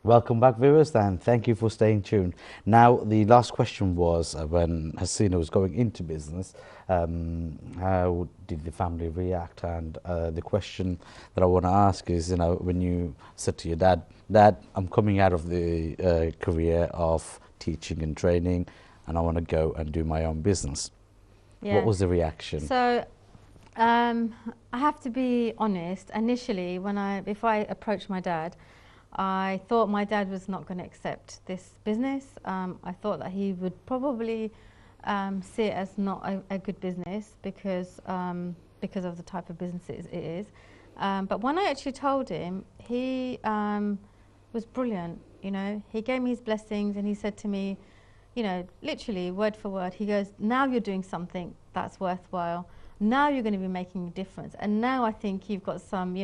Welcome back, viewers, and thank you for staying tuned. Now, the last question was when Hasina was going into business, how did the family react? And the question that I want to ask is, when you said to your dad, Dad, I'm coming out of the career of teaching and training, and I want to go and do my own business. What Yeah. was the reaction? So I have to be honest. Initially, if I approached my dad, I thought my dad was not going to accept this business. I thought that he would probably see it as not a good business because of the type of business it is. But when I actually told him, he was brilliant. He gave me his blessings, and he said to me, literally word for word, he goes, now you're doing something that's worthwhile. Now you're going to be making a difference. And now I think you've got some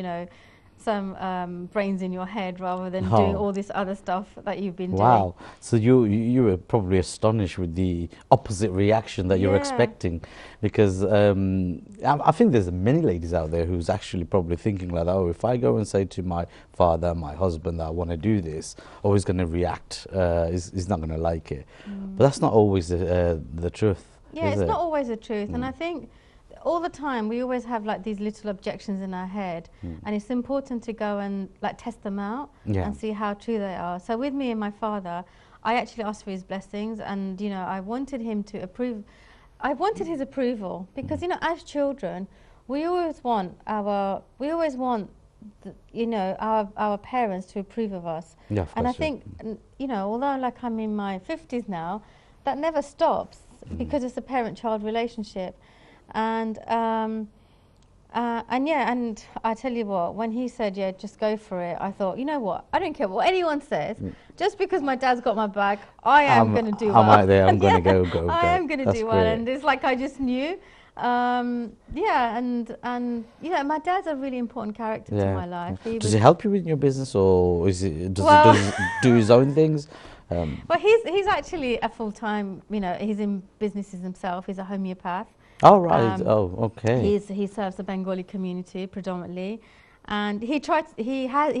brains in your head rather than doing Oh, all this other stuff that you've been doing. wow. So you were probably astonished with the opposite reaction that you're Yeah. expecting, because I think there's many ladies out there who's actually probably thinking like, oh, if I go and say to my father, my husband, that I want to do this, oh, he's going to react. He's not going to like it. But that's not always the truth, Yeah, is it's it? not always the truth. And I think all the time we always have like these little objections in our head, and it's important to go and like test them out Yeah. and see how true they are. So with me and my father, I actually asked for his blessings, and I wanted him to approve. I wanted his approval because as children, we always want our parents to approve of us. Yeah, of And I course. Yeah. think although like I'm in my 50s now, that never stops because it's a parent-child relationship. And I tell you what, when he said, yeah, just go for it, I thought, you know what, I don't care what anyone says, just because my dad's got my back, I am going to do I'm well. out there. I'm going to Yeah, go. I am going to That's do well. great. And it's like I just knew. Yeah, and my dad's a really important character to Yeah. my Yeah. life. He Does he was, help you in your business, or is it well, does he do his own things? well, he's actually a full-time, he's in businesses himself. He's a homeopath. Oh, right. Um, Oh, okay. he serves the Bengali community predominantly, and he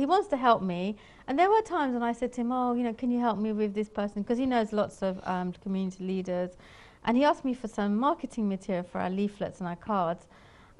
wants to help me. And there were times when I said to him, "Oh, can you help me with this person?" Because he knows lots of community leaders, and he asked me for some marketing material for our leaflets and our cards.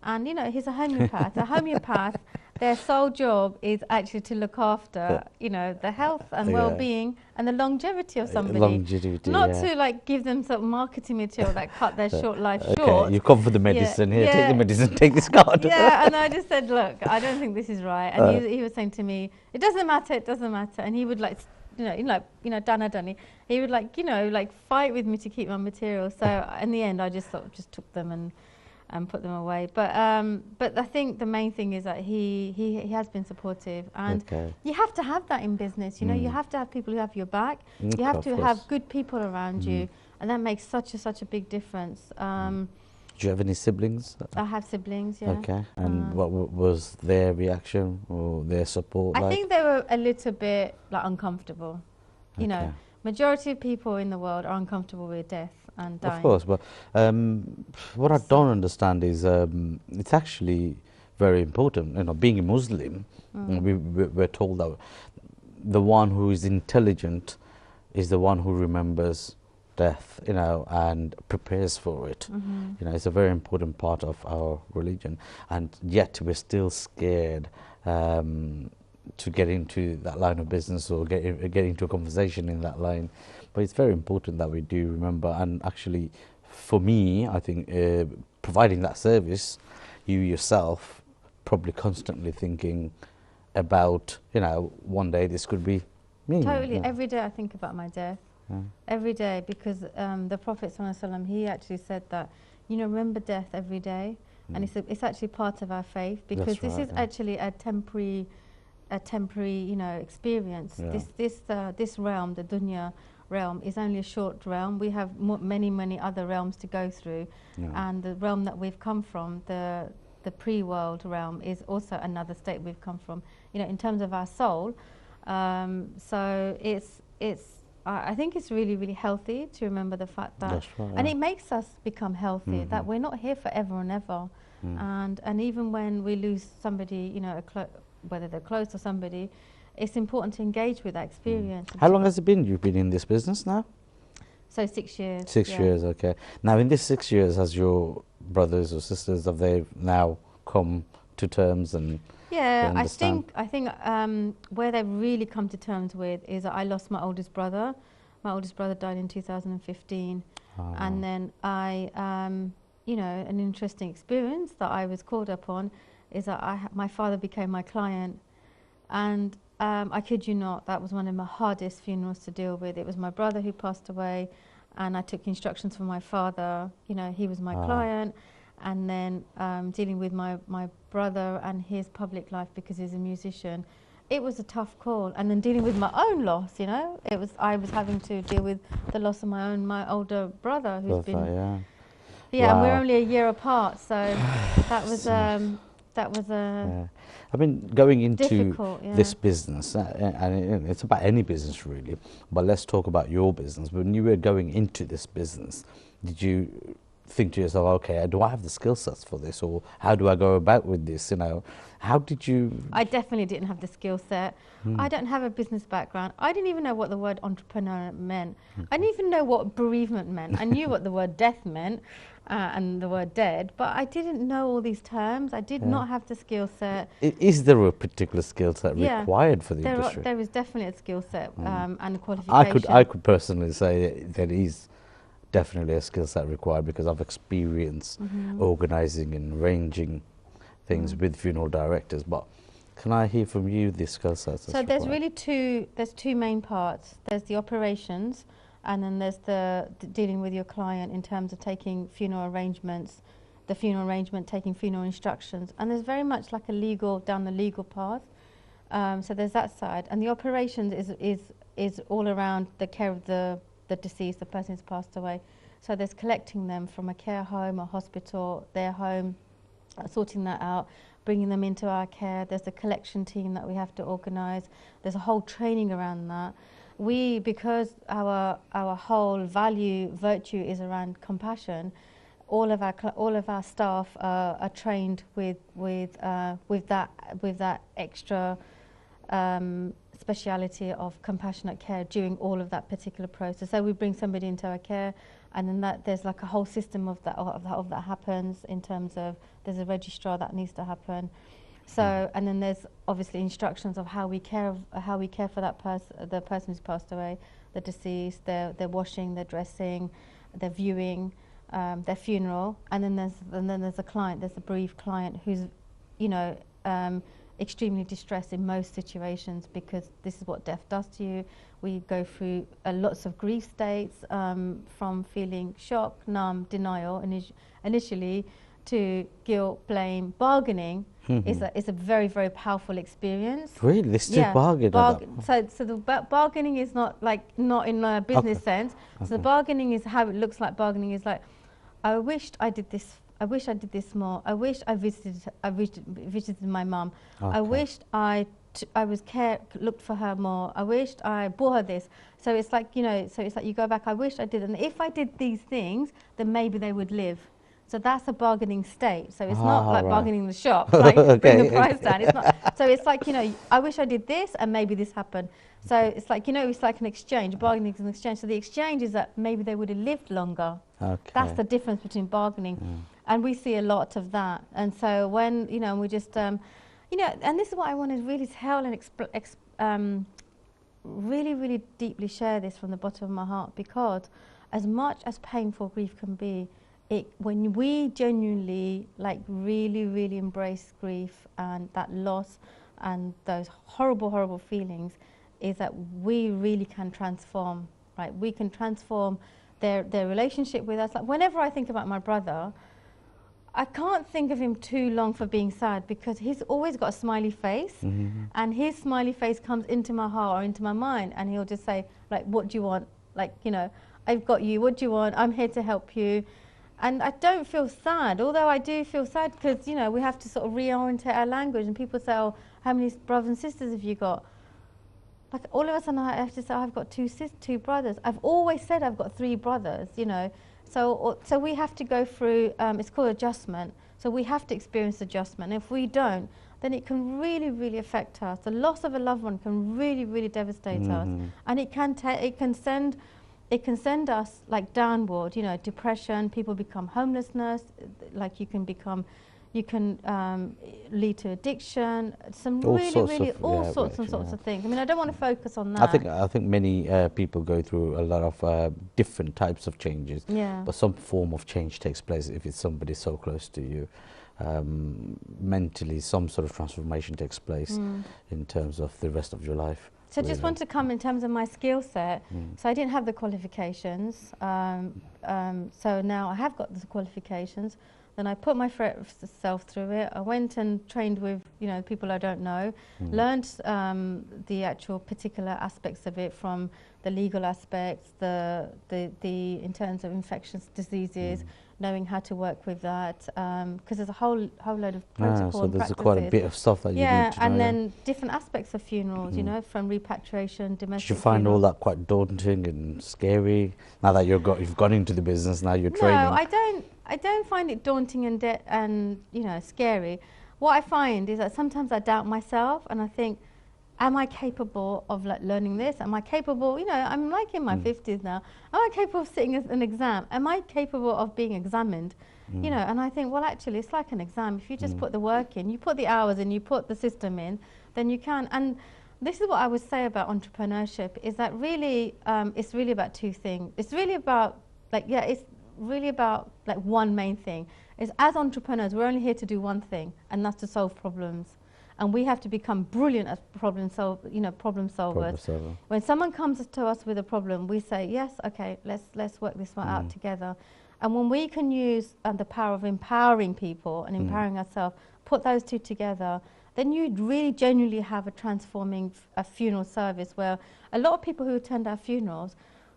And he's a homeopath. A homeopath, their sole job is actually to look Uh, after the health and yeah. well-being and the longevity of somebody, Longevity. not Yeah. to like give them some marketing material that cut their short life Okay. short. You come for the Yeah, medicine. Here, take the yeah, medicine. Take this card. yeah. And I just said, look, I don't think this is right. And Uh, he was saying to me, it doesn't matter, it doesn't matter. And he would like, Dana Dunny, he would like, like fight with me to keep my material. So in the end, I just sort of just took them and put them away. But I think the main thing is that he has been supportive, and okay. you have to have that in business. You have to have people who have your back. You have Of to course. have good people around you, and that makes such a big difference. Do you have any siblings? I have siblings, yeah. Okay. And what was their reaction or their support I like? think they were a little bit like uncomfortable. Okay. Majority of people in the world are uncomfortable with death and dying. Of course, but what I don't understand is it's actually very important. Being a Muslim, we're told that the one who is intelligent is the one who remembers death, and prepares for it. It's a very important part of our religion, and yet we're still scared to get into that line of business or get into a conversation in that line. But it's very important that we do remember. And actually, for me, I think providing that service, you yourself probably constantly thinking about, one day this could be me. Totally. Yeah. Every day I think about my death. Yeah. Every day, because the Prophet ﷺ, he actually said that, remember death every day. And it's actually part of our faith, because That's this right, is yeah. actually a temporary, experience. Yeah. This realm, the dunya realm, is only a short realm. We have many other realms to go through, Yeah. and the realm that we've come from, the pre-world realm, is also another state we've come from. In terms of our soul. So I think it's really healthy to remember the fact that, That's right, and yeah. it makes us become healthy. That we're not here forever and ever. And even when we lose somebody, whether they're close to somebody, it's important to engage with that experience. How long has it been you've been in this business now? So 6 years. 6 years, okay. Now in this 6 years, has your brothers or sisters, have they now come to terms and Yeah, they understand? I think where they've really come to terms with is that I lost my oldest brother. My oldest brother died in 2015, and then you know, an interesting experience that I was called up on is that my father became my client, and I kid you not, that was one of my hardest funerals to deal with. It was my brother who passed away, and I took instructions from my father. You know, he was my client, and then dealing with my brother and his public life because he's a musician. It was a tough call, and then dealing with my own loss. You know, I was having to deal with the loss of my older brother who's been. Yeah, and we're only a year apart, so that was a. I mean, going into yeah. this business, and it's about any business really, but let's talk about your business. When you were going into this business, did you think to yourself, okay, do I have the skill sets for this, or how do I go about with this? You know, how did you? I definitely didn't have the skill set. I don't have a business background. I didn't even know what the word entrepreneur meant. I didn't even know what bereavement meant. I knew what the word death meant and the word dead, but I didn't know all these terms. I did not have the skill set. Is there a particular skill set required for the industry? There is definitely a skill set and a qualification. I could personally say there is definitely a skill set required because I've experienced organising and arranging things with funeral directors. But can I hear from you the skill sets? So there's really two main parts. There's the operations, and then there's the dealing with your client in terms of taking funeral arrangements, the funeral arrangement, taking funeral instructions, and there's very much like down the legal path. So there's that side, and the operations is all around the care of the deceased, the person who's passed away. So there's collecting them from a care home, a hospital, their home, sorting that out, bringing them into our care. There's a collection team that we have to organise. There's a whole training around that. Because our whole virtue is around compassion, all of our staff are trained with that extra speciality of compassionate care during all of that particular process. So we bring somebody into our care, and then there's like a whole system of that happens in terms of there's a registrar that needs to happen. So and then there's obviously instructions of how we care for that the person who's passed away, the deceased, their washing, their dressing, their viewing, their funeral, and then there's a client, there's a bereaved client who's, you know, extremely distressed in most situations because this is what death does to you. We go through lots of grief states, from feeling shock, numb, denial initially, to guilt, blame, bargaining. Is a very, very powerful experience. Really? They still bargain? So the bargaining is not in a business sense. So the bargaining is how it looks like. Bargaining is like, I wished I did this. I wish I did this more. I wished I visited my mum. I wished I looked for her more. I wished I bought her this. So it's like, you know, you go back, I wish I did, and if I did these things, then maybe they would live. So that's a bargaining state. So it's not like bargaining in the shop, like bring the price down. It's not. So it's like, you know, I wish I did this and maybe this happened. So it's like, you know, it's like an exchange. Bargaining is an exchange. So the exchange is that maybe they would have lived longer. Okay. That's the difference between bargaining. And we see a lot of that. And so when, you know, we just, you know, and this is what I want to really tell and really, really deeply share this from the bottom of my heart, because as much as painful grief can be, when we genuinely, like, really, really embrace grief and that loss and those horrible, horrible feelings, is that we really can transform, right? We can transform their relationship with us. Like, whenever I think about my brother, I can't think of him too long for being sad, because he's always got a smiley face, and his smiley face comes into my heart or into my mind, and he'll just say, like, what do you want? Like, you know, I've got you, what do you want? I'm here to help you. And I don't feel sad, although I do feel sad because, you know, we have to sort of reorientate our language, and people say, oh, how many brothers and sisters have you got? Like, all of a sudden I have to say, I've got two brothers. I've always said I've got 3 brothers, you know. So we have to go through, it's called adjustment. So we have to experience adjustment. If we don't, then it can really, really affect us. The loss of a loved one can really, really devastate us, and it can send us like downward. You know, depression. People become homelessness. Like you can lead to addiction. Some All really, sorts really of, all yeah, sorts and sorts yeah. of things. I mean, I don't want to focus on that. I think many people go through a lot of different types of changes. Yeah. But some form of change takes place if it's somebody so close to you. Mentally, some sort of transformation takes place in terms of the rest of your life. So just want to come in terms of my skill set. So I didn't have the qualifications. So now I have got the qualifications. Then I put myself through it. I went and trained with, you know, people I don't know, learned the actual particular aspects of it, from the legal aspects, the in terms of infectious diseases, knowing how to work with that, because there's a whole load of protocol so and there's practices. quite a bit of stuff that you need to know. And then different aspects of funerals, you know, from repatriation, domestic. Did you find all that quite daunting and scary now that you've gone into the business, now you're training? No, I don't find it daunting and you know, scary. What I find is that sometimes I doubt myself and I think, am I capable of like learning this? Am I capable, you know, I'm like in my 50s now. Am I capable of sitting an exam? Am I capable of being examined? You know, and I think, well, actually, it's like an exam. If you just put the work in, you put the hours in, you put the system in, then you can. And this is what I would say about entrepreneurship, is that really, it's really about two things. It's really about, like, it's really about like one main thing. Is as entrepreneurs, we're only here to do one thing, and that's to solve problems. And we have to become brilliant at problem solvers. When someone comes to us with a problem, we say, yes, okay, let's work this one out together. And when we can use the power of empowering people and empowering ourselves, put those two together, then you really genuinely have a transforming funeral service, where a lot of people who attend our funerals,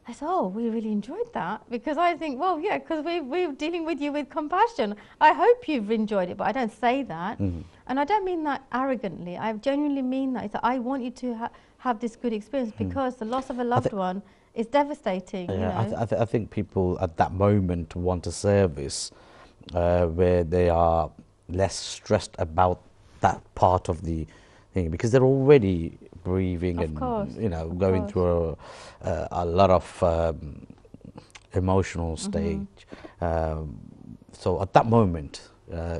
I said, oh, we really enjoyed that, because I think, well, yeah, because we're dealing with you with compassion. I hope you've enjoyed it, but I don't say that. And I don't mean that arrogantly. I genuinely mean that. It's that I want you to have this good experience, because the loss of a loved one is devastating. Yeah, you know? I think people at that moment want a service where they are less stressed about that part of the thing, because they're already grieving and you know, going through a lot of emotional stage. So at that moment,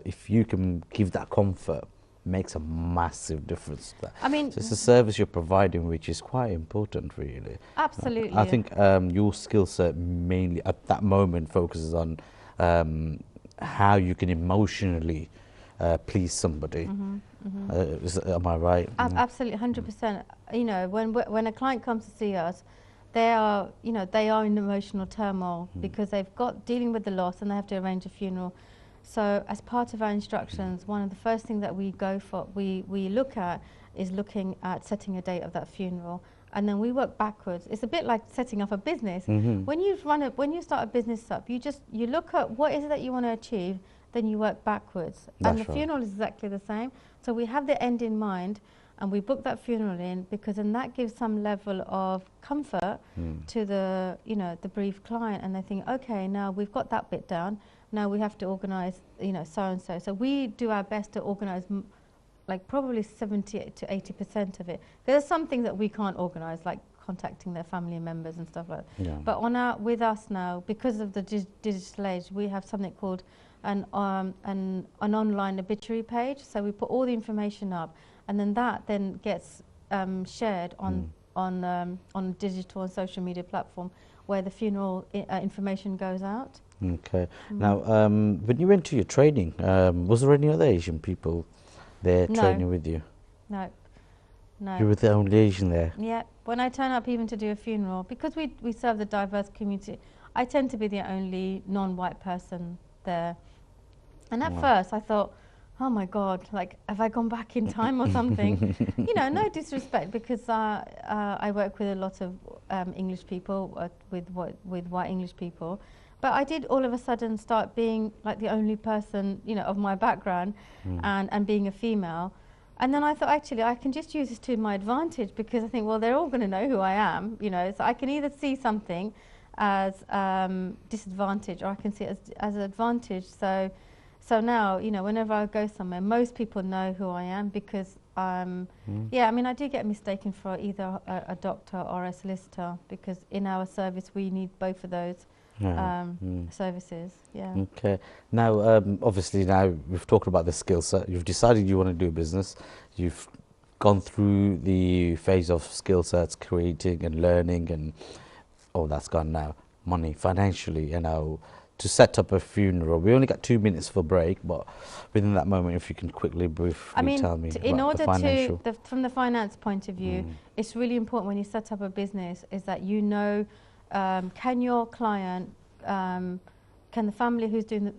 if you can give that comfort, makes a massive difference. I mean, so it's a service you're providing which is quite important, really. Absolutely. I think your skill set mainly at that moment focuses on how you can emotionally please somebody. Am I right? Absolutely, 100%. You know, when a client comes to see us, they are in emotional turmoil because they've got dealing with the loss and they have to arrange a funeral. So as part of our instructions, one of the first things that we look at is looking at setting a date of that funeral, and then we work backwards. It's a bit like setting up a business. When you start a business up, you look at what is it that you want to achieve, then you work backwards. And the funeral is exactly the same. So we have the end in mind, and we book that funeral in, because then that gives some level of comfort to the bereaved client, and they think, okay, now we've got that bit down. Now we have to organise, so and so. So we do our best to organise, like probably 70 to 80% of it. There's some things that we can't organise, like contacting their family members and stuff like that. But with us now, because of the digital age, we have something called an online obituary page. So we put all the information up, and then that gets shared on digital and social media platform, where the funeral information goes out. Okay. Now, when you went to your training, was there any other Asian people there training with you? No. You were the only Asian there? Yeah. When I turn up even to do a funeral, because we serve the diverse community, I tend to be the only non-white person there. And at first I thought, oh my God, like, have I gone back in time or something? No disrespect, because I work with a lot of English people, with white English people. But I did all of a sudden start being like the only person, of my background, and being a female. And then I thought, actually, I can just use this to my advantage, because I think, well, they're all going to know who I am, so I can either see something as disadvantage, or I can see it as an advantage. So So now, you know, whenever I go somewhere, most people know who I am because, yeah, I mean, I do get mistaken for either a doctor or a solicitor because in our service we need both of those services. Yeah. Okay. Now, obviously, now we've talked about the skill set. You've decided you want to do a business. You've gone through the phase of skill sets, creating and learning, and oh, that's gone now. Money, financially, you know, to set up a funeral. We only got 2 minutes for break, but within that moment, if you can quickly briefly tell me in about order the financial. from the finance point of view, it's really important when you set up a business is that you know, can your client, can the family who's doing,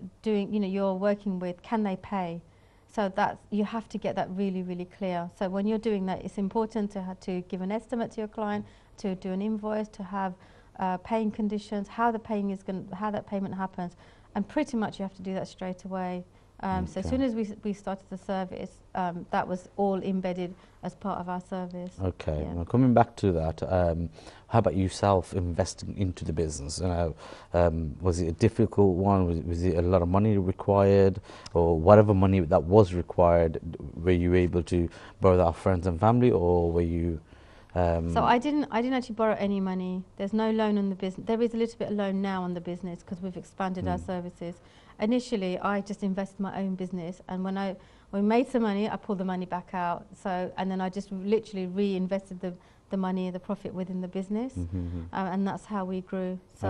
you know, you're working with, can they pay? So that you have to get that really, really clear. So when you're doing that, it's important to give an estimate to your client, to do an invoice, to have paying conditions, how the how that payment happens, and pretty much you have to do that straight away. So as soon as we started the service, that was all embedded as part of our service. Okay. Yeah. Now coming back to that, how about yourself investing into the business? You know, was it a difficult one? Was it a lot of money required, or whatever money that was required? Were you able to borrow that off friends and family, or were you? So I didn't actually borrow any money. There's no loan on the business. There is a little bit of loan now on the business because we've expanded our services. Initially, I just invested my own business, and when we made some money, I pulled the money back out. So, and then I just literally reinvested the money, the profit within the business, and that's how we grew. So,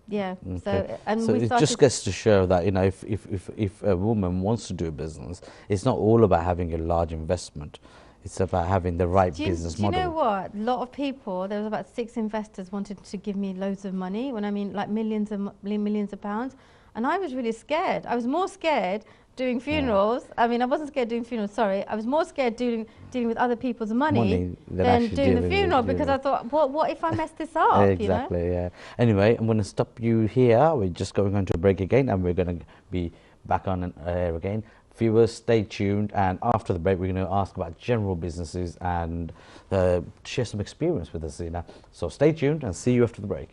yeah. Okay. So, and so we it just gets to show that, you know, if a woman wants to do a business, it's not all about having a large investment. It's about having the right business model. Do you know what? A lot of people, there was about 6 investors wanted to give me loads of money, when I mean like millions of pounds. And I was really scared. I was more scared doing funerals. I mean, I wasn't scared doing funerals, sorry. I was more scared dealing with other people's money than doing the funeral, because I thought, what if I mess this up? Exactly, you know? yeah. Anyway, I'm going to stop you here. We're just going on to a break again, and we're going to be back on air again. Viewers, stay tuned, and after the break we're going to ask about general businesses and share some experience with us, you know. So stay tuned and see you after the break.